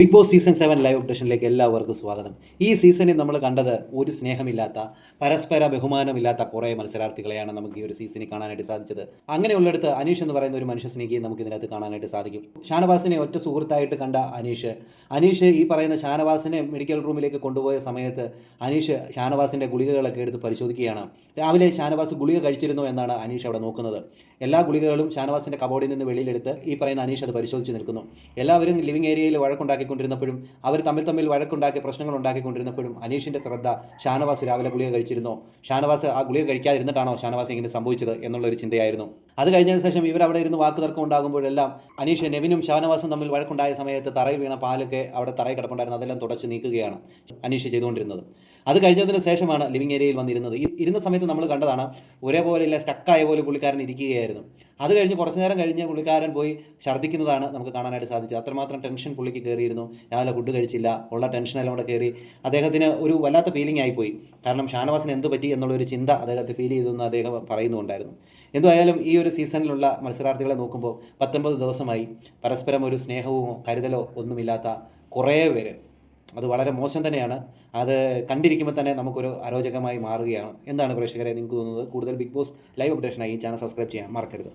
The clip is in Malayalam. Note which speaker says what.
Speaker 1: ബിഗ് ബോസ് സീസൺ 7 ലൈവ് അപ്ഡേഷനിലേക്ക് എല്ലാവർക്കും സ്വാഗതം. ഈ സീസണിൽ നമ്മൾ കണ്ടത് ഒരു സ്നേഹമില്ലാത്ത, പരസ്പര ബഹുമാനമില്ലാത്ത കുറേ മത്സരാർത്ഥികളെയാണ് നമുക്ക് ഈ ഒരു സീസണിൽ കാണാനായിട്ട് സാധിച്ചത്. അങ്ങനെയുള്ളിടത്ത് അനീഷ് എന്ന് പറയുന്ന ഒരു മനുഷ്യ സ്നേഹിയെ നമുക്ക് ഇതിനകത്ത് കാണാനായിട്ട് സാധിക്കും. ഷാനവാസിനെ ഒറ്റ സുഹൃത്തായിട്ട് കണ്ട അനീഷ് ഈ പറയുന്ന ഷാനവാസിനെ മെഡിക്കൽ റൂമിലേക്ക് കൊണ്ടുപോയ സമയത്ത് അനീഷ് ഷാനവാസിൻ്റെ ഗുളികകളൊക്കെ എടുത്ത് പരിശോധിക്കുകയാണ്. രാവിലെ ഷാനവാസ് ഗുളിക കഴിച്ചിരുന്നു എന്നാണ് അനീഷ് അവിടെ നോക്കുന്നത്. എല്ലാ ഗുളികകളും ഷാനവാസിൻ്റെ കബോർഡിൽ നിന്ന് വെളിയിലെടുത്ത് ഈ പറയുന്ന അനീഷ് അത് പരിശോധിച്ച് നിൽക്കുന്നു. എല്ലാവരും ലിവിംഗ് ഏരിയയിൽ വഴക്കുണ്ടാക്കിക്കൊണ്ടിരുന്നപ്പോഴും അവർ തമ്മിൽ വഴക്കുണ്ടാക്കി പ്രശ്നങ്ങൾ ഉണ്ടാക്കിക്കൊണ്ടിരുന്നപ്പോഴും അനീഷിൻ്റെ ശ്രദ്ധ ഷാനവാസ് രാവിലെ ഗുളിക കഴിച്ചിരുന്നോ, ഷാനവാസ് ആ ഗുളിക കഴിക്കാതിരുന്നിട്ടാണോ ഷാനവാസ് ഇങ്ങനെ സംഭവിച്ചത് എന്നുള്ളൊരു ചിന്തയായിരുന്നു. അത് കഴിഞ്ഞതിന് ശേഷം ഇവരവിടെ ഇരുന്ന് വാക്ക് തർക്കം ഉണ്ടാകുമ്പോഴെല്ലാം അനീഷ് നെവിനും ഷാനവാസും തമ്മിൽ വഴക്കുണ്ടായ സമയത്ത് തറയിൽ വീണ പാലൊക്കെ അവിടെ തറയിൽ കിടപ്പുണ്ടായിരുന്നു, അതെല്ലാം തുടച്ച് നീക്കുകയാണ് അനീഷ് ചെയ്തുകൊണ്ടിരുന്നത്. അത് കഴിഞ്ഞതിന് ശേഷമാണ് ലിവിംഗ് ഏരിയയിൽ വന്നിരുന്നത്. ഇരുന്ന സമയത്ത് നമ്മൾ കണ്ടതാണ് ഒരേപോലെയുള്ള സ്റ്റക്കായ പോലെ പുള്ളിക്കാരൻ ഇരിക്കുകയായിരുന്നു. അത് കഴിഞ്ഞ് കുറച്ച് നേരം കഴിഞ്ഞ് പുള്ളിക്കാരൻ പോയി ഛർദ്ദിക്കുന്നതാണ് നമുക്ക് കാണാനായിട്ട് സാധിച്ചത്. അത്രമാത്രം ടെൻഷൻ പുള്ളിക്ക് കയറിയിരുന്നു. രാവിലെ ഫുഡ് കഴിച്ചില്ല, ഉള്ള ടെൻഷനെല്ലാം കൂടെ കയറി അദ്ദേഹത്തിന് ഒരു വല്ലാത്ത ഫീലിംഗ് ആയിപ്പോയി. കാരണം ഷാനവാസിന് എന്ത് പറ്റി എന്നുള്ളൊരു ചിന്ത അദ്ദേഹത്തെ ഫീൽ ചെയ്തെന്ന് അദ്ദേഹം പറയുന്നുണ്ടായിരുന്നു. എന്തായാലും ഈ ഒരു സീസണിലുള്ള മത്സരാർത്ഥികളെ നോക്കുമ്പോൾ 19 ദിവസമായി പരസ്പരം ഒരു സ്നേഹവും കരുതലോ ഒന്നുമില്ലാത്ത കുറേ പേര്, അത് വളരെ മോശം തന്നെയാണ്. അത് കണ്ടിരിക്കുമ്പോൾ തന്നെ നമുക്കൊരു അരോചകമായി മാറുകയാണ്. എന്താണ് പ്രേക്ഷകരെ നിങ്ങൾക്ക് തോന്നുന്നത്? കൂടുതൽ ബിഗ് ബോസ് ലൈവ് അപ്ഡേഷനായി ഈ ചാനൽ സബ്സ്ക്രൈബ് ചെയ്യാൻ മറക്കരുത്.